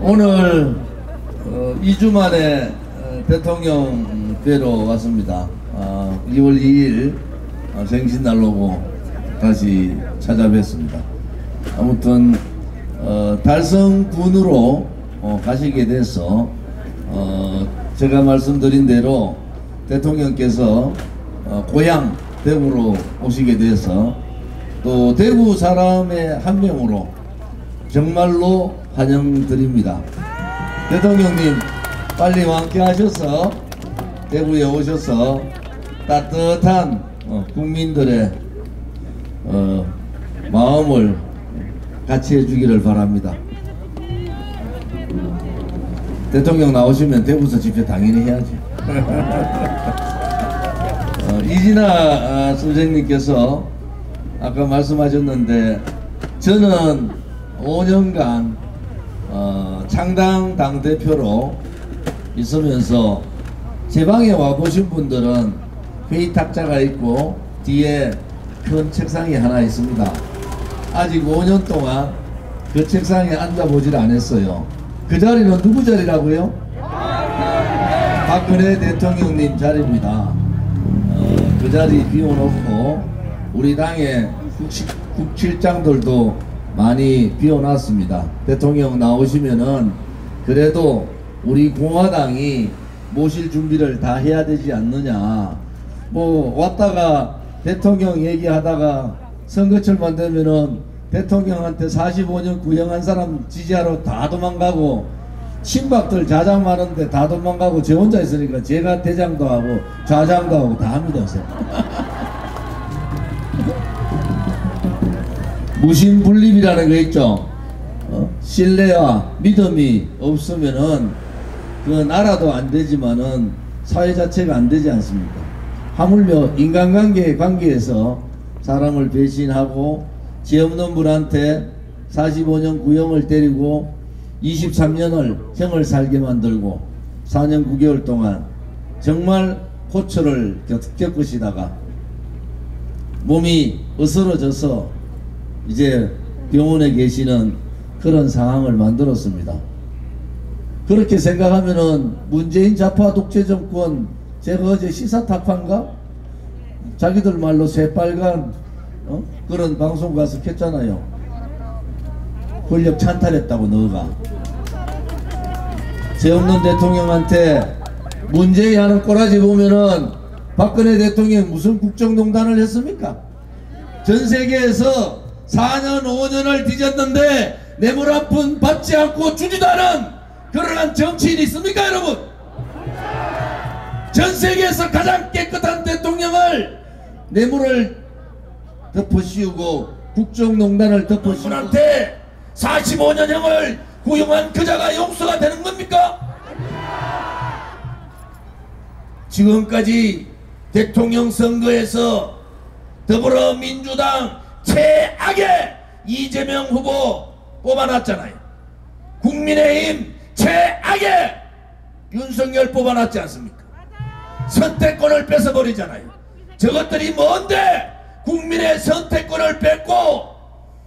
오늘 2주 만에 대통령 뵈러 왔습니다. 2월 2일 생신날로고 다시 찾아뵙습니다. 아무튼 달성군으로 가시게 돼서 제가 말씀드린 대로 대통령께서 고향 대구로 오시게 돼서 또 대구 사람의 한 명으로 정말로 환영드립니다. 대통령님 빨리 완쾌하셔서 대구에 오셔서 따뜻한 국민들의 마음을 같이 해주기를 바랍니다. 대통령 나오시면 대구서 집회 당연히 해야지. 이진아 선생님께서 아까 말씀하셨는데 저는 5년간 창당 당대표로 있으면서 제 방에 와보신 분들은 회의 탁자가 있고 뒤에 큰 책상이 하나 있습니다. 아직 5년 동안 그 책상에 앉아보질 않았어요. 그 자리는 누구 자리라고요? 박근혜 대통령님 자리입니다. 그 자리 비워놓고 우리 당의 국실장들도 많이 비워놨습니다. 대통령 나오시면은 그래도 우리 공화당이 모실 준비를 다 해야 되지 않느냐. 뭐 왔다가 대통령 얘기하다가 선거철만 되면은 대통령한테 45년 구형한 사람 지지하러 다 도망가고 친박들 자장 많은데 다 도망가고 저 혼자 있으니까 제가 대장도 하고 좌장도 하고 다 합니다. 무신분립이라는 거 있죠. 신뢰와 믿음이 없으면은 그 나라도 안 되지만은 사회 자체가 안 되지 않습니까? 하물며 인간관계의 관계에서 사람을 배신하고 죄 없는 분한테 45년 구형을 때리고 23년을 형을 살게 만들고 4년 9개월 동안 정말 고초를 겪으시다가 몸이 으스러져서 이제 병원에 계시는 그런 상황을 만들었습니다. 그렇게 생각하면은 문재인 좌파 독재 정권, 제가 어제 시사타파인가? 자기들 말로 새빨간 그런 방송 가서 켰잖아요. 권력 찬탈했다고 너가. 죄 없는 대통령한테 문재인 하는 꼬라지 보면은 박근혜 대통령이 무슨 국정농단을 했습니까? 전 세계에서 4년 5년을 뒤졌는데 뇌물 한 푼 받지 않고 주지도 않은 그러한 정치인이 있습니까 여러분? 전 세계에서 가장 깨끗한 대통령을 뇌물을 덮어씌우고 국정농단을 덮어씌우고 한테 45년형을 구형한 그자가 용서가 되는 겁니까? 지금까지 대통령 선거에서 더불어민주당 최악의 이재명 후보 뽑아놨잖아요. 국민의힘 최악의 윤석열 뽑아놨지 않습니까? 선택권을 뺏어버리잖아요. 저것들이 뭔데 국민의 선택권을 뺏고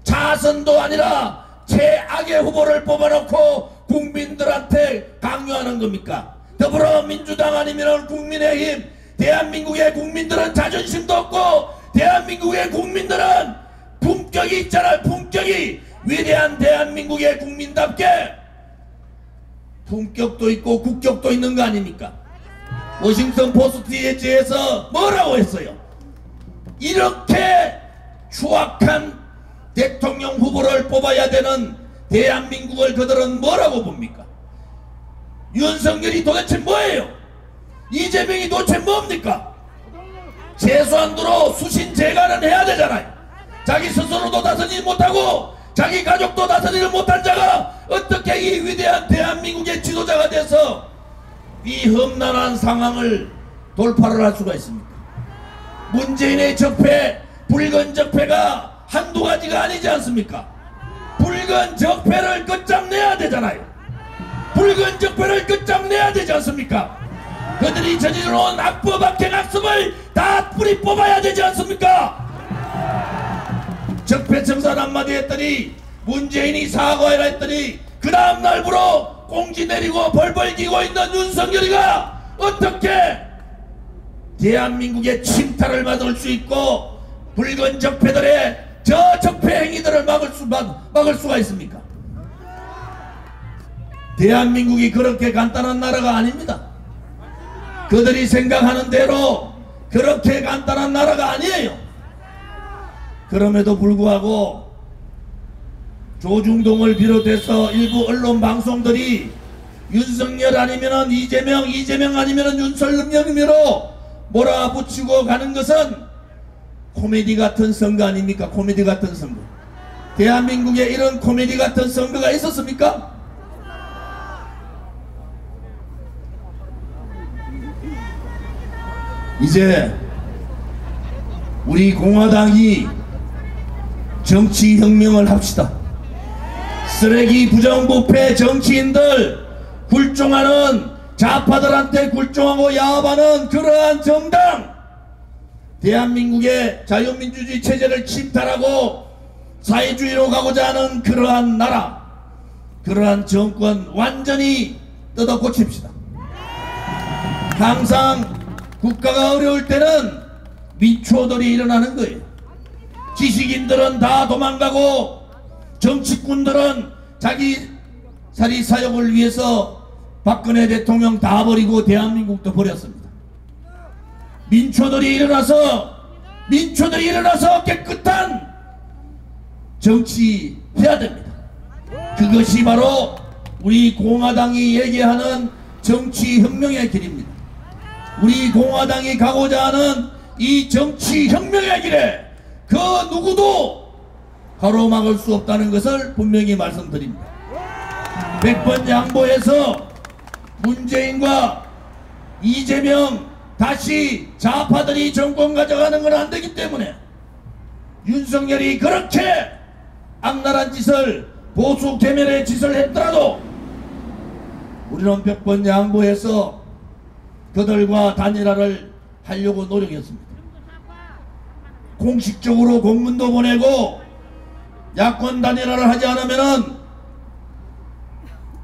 자선도 아니라 최악의 후보를 뽑아놓고 국민들한테 강요하는 겁니까? 더불어민주당 아니면 국민의힘, 대한민국의 국민들은 자존심도 없고 대한민국의 국민들은 품격이 있잖아요. 품격이. 위대한 대한민국의 국민답게 품격도 있고 국격도 있는 거 아닙니까? 워싱턴 포스트에서 뭐라고 했어요? 이렇게 추악한 대통령 후보를 뽑아야 되는 대한민국을 그들은 뭐라고 봅니까? 윤석열이 도대체 뭐예요? 이재명이 도대체 뭡니까? 최소한도로 수신제가는 해야 되잖아요. 자기 스스로도 다스리지 못하고 자기 가족도 다스리지 못한 자가 어떻게 이 위대한 대한민국의 지도자가 돼서 이 험난한 상황을 돌파를 할 수가 있습니까? 문재인의 적폐, 붉은 적폐가 한두 가지가 아니지 않습니까? 붉은 적폐를 끝장내야 되잖아요. 붉은 적폐를 끝장내야 되지 않습니까? 그들이 저지르는 악법 악행 악습을 다 뿌리 뽑아야 되지 않습니까? 적폐청산 한마디 했더니 문재인이 사과해라 했더니 그 다음 날부로 꽁지 내리고 벌벌 기고 있는 윤석열이가 어떻게 대한민국의 침탈을 막을 수 있고 붉은 적폐들의 저 적폐 행위들을 막을 수가 있습니까? 대한민국이 그렇게 간단한 나라가 아닙니다. 그들이 생각하는 대로 그렇게 간단한 나라가 아니에요. 그럼에도 불구하고 조중동을 비롯해서 일부 언론 방송들이 윤석열 아니면은 이재명, 이재명 아니면은 윤석열이로 몰아붙이고 가는 것은 코미디 같은 선거 아닙니까? 코미디 같은 선거. 대한민국에 이런 코미디 같은 선거가 있었습니까? 이제 우리 공화당이 정치혁명을 합시다. 쓰레기 부정부패 정치인들 굴종하는 좌파들한테 굴종하고 야합하는 그러한 정당, 대한민국의 자유민주주의 체제를 침탈하고 사회주의로 가고자 하는 그러한 나라, 그러한 정권 완전히 뜯어 고칩시다. 항상 국가가 어려울 때는 민초들이 일어나는 거예요. 지식인들은 다 도망가고 정치꾼들은 자기 사리 사욕을 위해서 박근혜 대통령 다 버리고 대한민국도 버렸습니다. 민초들이 일어나서 깨끗한 정치 해야 됩니다. 그것이 바로 우리 공화당이 얘기하는 정치혁명의 길입니다. 우리 공화당이 가고자 하는 이 정치혁명의 길에 그 누구도 가로막을 수 없다는 것을 분명히 말씀드립니다. 100번 양보해서 문재인과 이재명 다시 좌파들이 정권 가져가는 건 안 되기 때문에 윤석열이 그렇게 악랄한 짓을, 보수 개멸의 짓을 했더라도 우리는 100번 양보해서 그들과 단일화를 하려고 노력했습니다. 공식적으로 공문도 보내고 야권 단일화를 하지 않으면은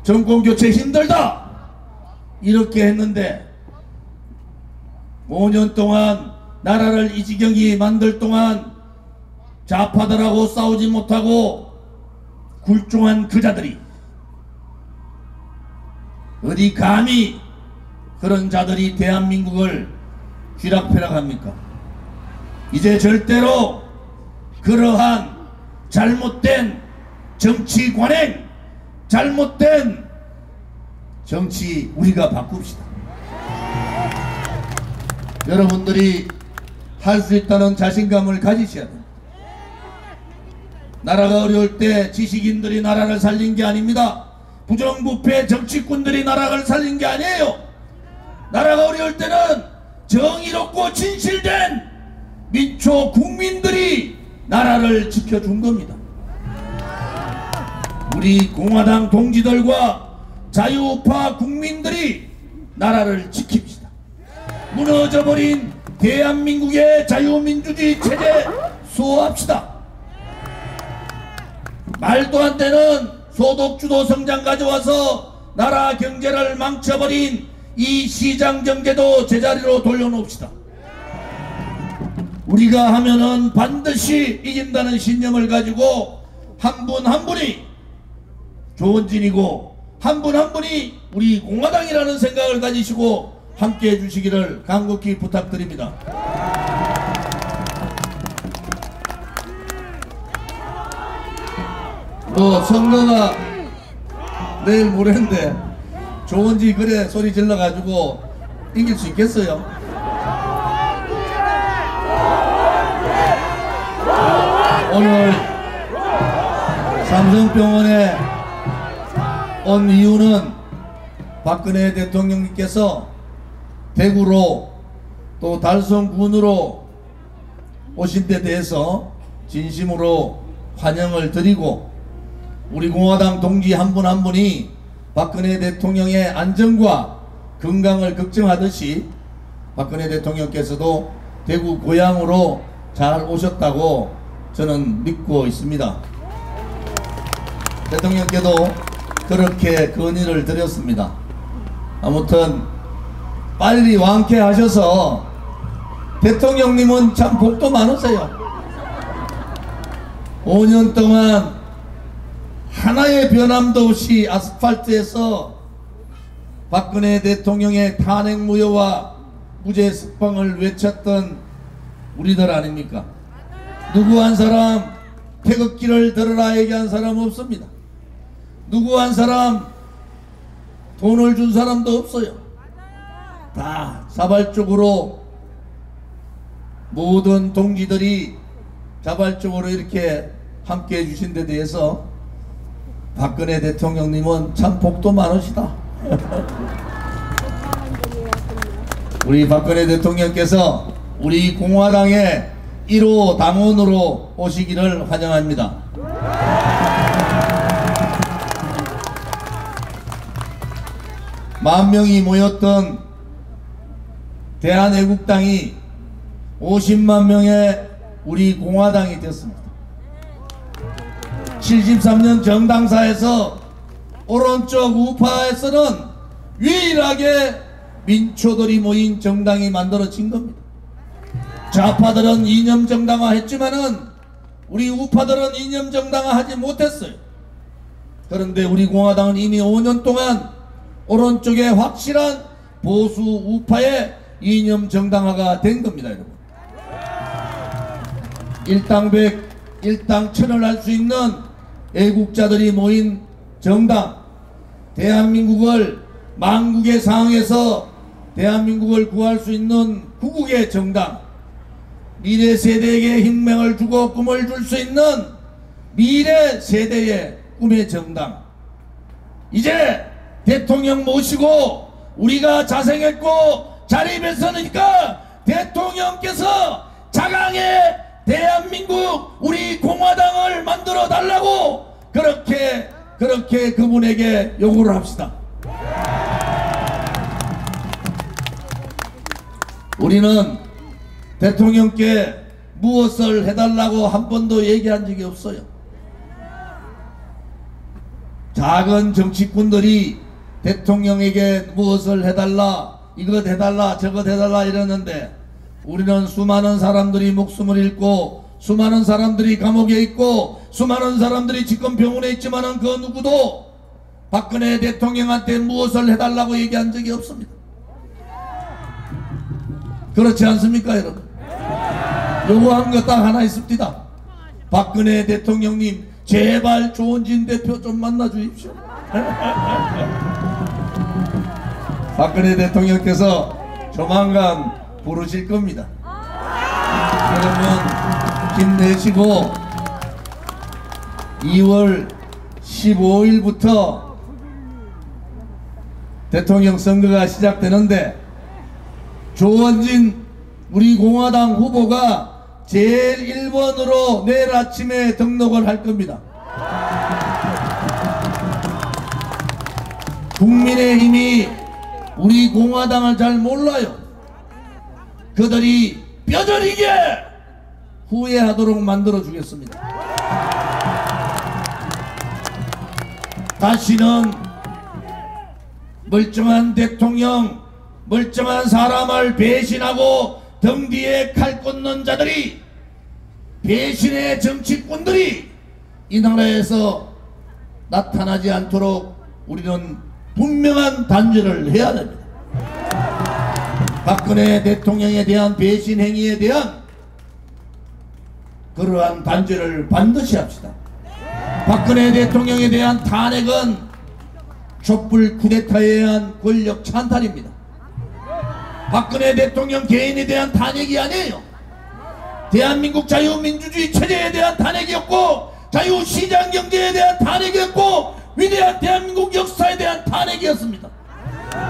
정권 교체 힘들다 이렇게 했는데 5년 동안 나라를 이 지경이 만들 동안 좌파들하고 싸우지 못하고 굴종한 그자들이 어디 감히 그런 자들이 대한민국을 쥐락펴락합니까? 이제 절대로 그러한 잘못된 정치 관행, 잘못된 정치 우리가 바꿉시다. 여러분들이 할 수 있다는 자신감을 가지셔야 됩니다. 나라가 어려울 때 지식인들이 나라를 살린 게 아닙니다. 부정부패 정치꾼들이 나라를 살린 게 아니에요. 나라가 어려울 때는 정의롭고 진실된 민초 국민들이 나라를 지켜준 겁니다. 우리 공화당 동지들과 자유우파 국민들이 나라를 지킵시다. 무너져버린 대한민국의 자유민주주의 체제 수호합시다. 말도 안 되는 소득주도 성장 가져와서 나라 경제를 망쳐버린 이 시장 경제도 제자리로 돌려놓읍시다. 우리가 하면은 반드시 이긴다는 신념을 가지고 한 분 한 분이 조원진이고 한 분 한 분이 우리 공화당이라는 생각을 가지시고 함께 해주시기를 간곡히 부탁드립니다. 선거가 내일 모레인데 조원지 그래 소리 질러가지고 이길 수 있겠어요? 오늘 삼성병원에 온 이유는 박근혜 대통령님께서 대구로 또 달성군으로 오신 데 대해서 진심으로 환영을 드리고 우리 공화당 동지 한 분 한 분이 박근혜 대통령의 안전과 건강을 걱정하듯이 박근혜 대통령께서도 대구 고향으로 잘 오셨다고 저는 믿고 있습니다. 대통령께도 그렇게 건의를 드렸습니다. 아무튼 빨리 완쾌하셔서 대통령님은 참 복도 많으세요. 5년 동안 하나의 변함도 없이 아스팔트에서 박근혜 대통령의 탄핵 무효와 무죄 석방을 외쳤던 우리들 아닙니까? 누구 한 사람 태극기를 들어라 얘기한 사람 없습니다. 누구 한 사람 돈을 준 사람도 없어요. 다 자발적으로 모든 동지들이 자발적으로 이렇게 함께 해주신 데 대해서 박근혜 대통령님은 참 복도 많으시다. 우리 박근혜 대통령께서 우리 공화당의 1호 당원으로 오시기를 환영합니다. 만 명이 모였던 대한애국당이 50만 명의 우리 공화당이 됐습니다. 73년 정당사에서 오른쪽 우파에서는 유일하게 민초들이 모인 정당이 만들어진 겁니다. 좌파들은 이념 정당화 했지만은 우리 우파들은 이념 정당화 하지 못했어요. 그런데 우리 공화당은 이미 5년 동안 오른쪽에 확실한 보수 우파의 이념 정당화가 된 겁니다, 여러분. 일당백, 일당천을 할 수 있는 애국자들이 모인 정당, 대한민국을 망국의 상황에서 대한민국을 구할 수 있는 구국의 정당, 미래 세대에게 희망을 주고 꿈을 줄 수 있는 미래 세대의 꿈의 정당. 이제 대통령 모시고 우리가 자생했고 자립했으니까 대통령께서 자강의 대한민국 우리 공화당을 만들어 달라고 그렇게 그분에게 요구를 합시다. 우리는 대통령께 무엇을 해달라고 한 번도 얘기한 적이 없어요. 작은 정치꾼들이 대통령에게 무엇을 해달라, 이것 해달라, 저것 해달라 이러는데 우리는 수많은 사람들이 목숨을 잃고 수많은 사람들이 감옥에 있고 수많은 사람들이 지금 병원에 있지만은 그 누구도 박근혜 대통령한테 무엇을 해달라고 얘기한 적이 없습니다. 그렇지 않습니까, 여러분? 요구한 거 딱 하나 있습니다. 박근혜 대통령님 제발 조원진 대표 좀 만나 주십시오. 박근혜 대통령께서 조만간 부르실 겁니다. 여러분 힘내시고 2월 15일부터 대통령 선거가 시작되는데 조원진 우리 공화당 후보가 제일 1번으로 내일 아침에 등록을 할 겁니다. 국민의힘이 우리 공화당을 잘 몰라요. 그들이 뼈저리게 후회하도록 만들어 주겠습니다. 다시는 멀쩡한 대통령, 멀쩡한 사람을 배신하고 등 뒤에 칼 꽂는 자들이, 배신의 정치꾼들이 이 나라에서 나타나지 않도록 우리는 분명한 단죄를 해야 됩니다. 박근혜 대통령에 대한 배신 행위에 대한 그러한 단죄를 반드시 합시다. 박근혜 대통령에 대한 탄핵은 촛불 쿠데타에 의한 권력 찬탈입니다. 박근혜 대통령 개인에 대한 탄핵이 아니에요. 대한민국 자유민주주의 체제에 대한 탄핵이었고 자유시장경제에 대한 탄핵이었고 위대한 대한민국 역사에 대한 탄핵이었습니다.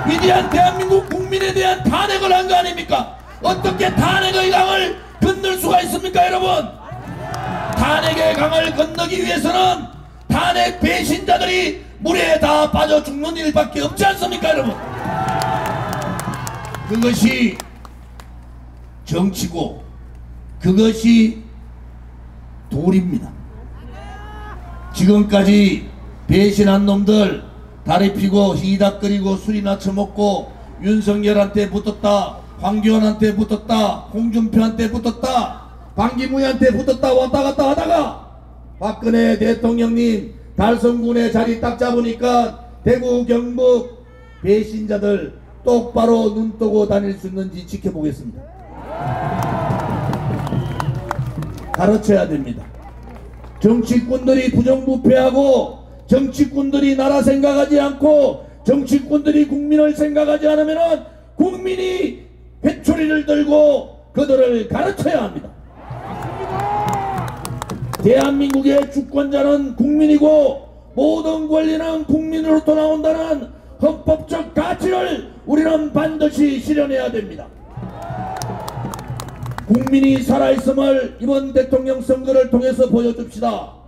위대한 대한민국 국민에 대한 탄핵을 한 거 아닙니까? 어떻게 탄핵의 강을 건널 수가 있습니까, 여러분? 탄핵의 강을 건너기 위해서는 탄핵 배신자들이 물에 다 빠져 죽는 일밖에 없지 않습니까, 여러분? 그것이 정치고 그것이 도리입니다. 지금까지 배신한 놈들 다리 피고 히닥 끓이고 술이나 처먹고 윤석열한테 붙었다, 황교안한테 붙었다, 홍준표한테 붙었다, 방기무한테 붙었다 왔다 갔다 하다가 박근혜 대통령님 달성군의 자리 딱 잡으니까 대구 경북 배신자들 똑바로 눈 뜨고 다닐 수 있는지 지켜보겠습니다. 가르쳐야 됩니다. 정치꾼들이 부정부패하고 정치꾼들이 나라 생각하지 않고 정치꾼들이 국민을 생각하지 않으면 국민이 회초리를 들고 그들을 가르쳐야 합니다. 대한민국의 주권자는 국민이고 모든 권리는 국민으로부터 나온다는 헌법적 가치를 우리는 반드시 실현해야 됩니다. 국민이 살아있음을 이번 대통령 선거를 통해서 보여줍시다.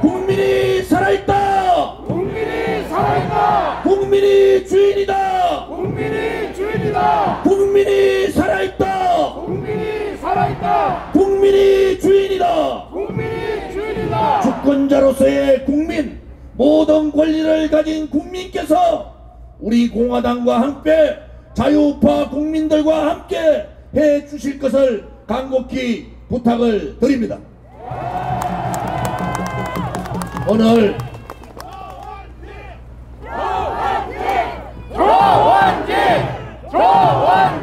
국민이 살아있다. 국민이 살아있다. 국민이 주인이다. 국민이 주인이다. 국민이 살아있다. 국민이 살아있다. 국민이 주인이다. 국민이 주인이다. 주권자로서의 국민, 모든 권리를 가진 국민께서 우리 공화당과 함께 자유우파 국민들과 함께 해 주실 것을 간곡히 부탁을 드립니다. 오늘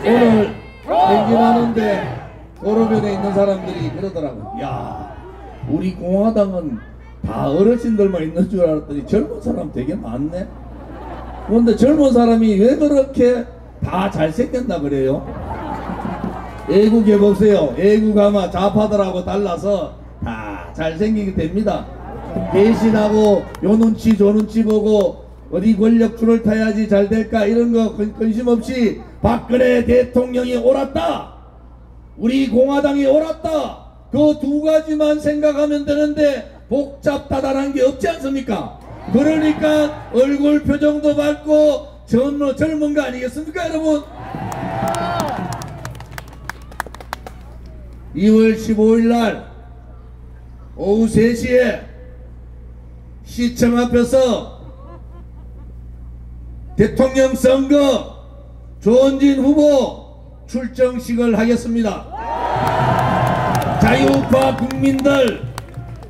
오늘 행진하는데 도로변에 있는 사람들이 그러더라고. 야, 우리 공화당은 다 어르신들만 있는 줄 알았더니 젊은 사람 되게 많네. 그런데 젊은 사람이 왜 그렇게 다 잘생겼나 그래요? 애국해 보세요. 애국 아마 좌파들하고 달라서 다 잘생기게 됩니다. 배신하고 요 눈치 저 눈치 보고 어디 권력 줄을 타야지 잘 될까 이런 거 근심 없이 박근혜 대통령이 옳았다, 우리 공화당이 옳았다, 그 두 가지만 생각하면 되는데 복잡다단한 게 없지 않습니까? 그러니까 얼굴 표정도 밝고 젊은 거 아니겠습니까 여러분? 2월 15일 날 오후 3시에 시청 앞에서 대통령 선거 조원진 후보 출정식을 하겠습니다. 자유우파 국민들,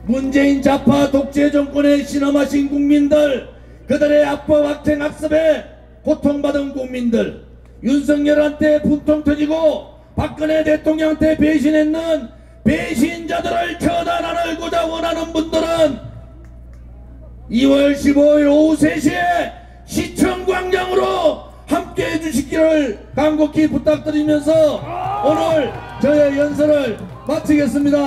문재인 좌파 독재 정권에 신음하신 국민들, 그들의 악법 악행 악습에 고통받은 국민들, 윤석열한테 분통 터지고 박근혜 대통령한테 배신했는 배신자들을 처단하고자 원하는 분들은 2월 15일 오후 3시에 시청광장으로 함께 해주시기를 간곡히 부탁드리면서 오늘 저의 연설을 마치겠습니다.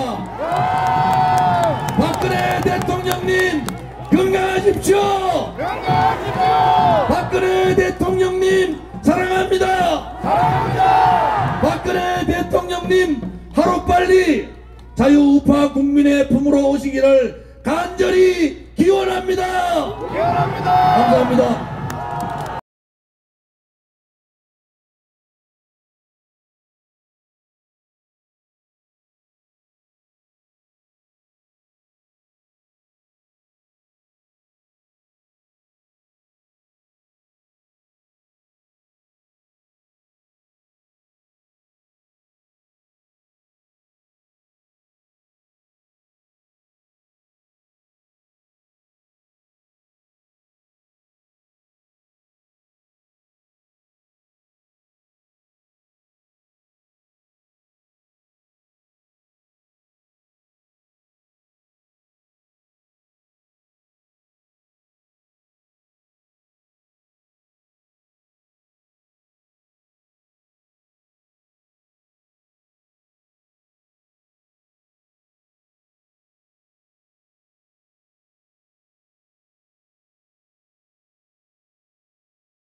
박근혜 대통령님 건강하십시오. 박근혜 대통령님 사랑합니다. 박근혜 대통령님 하루빨리 자유우파 국민의 품으로 오시기를 간절히 기원합니다. 감사합니다.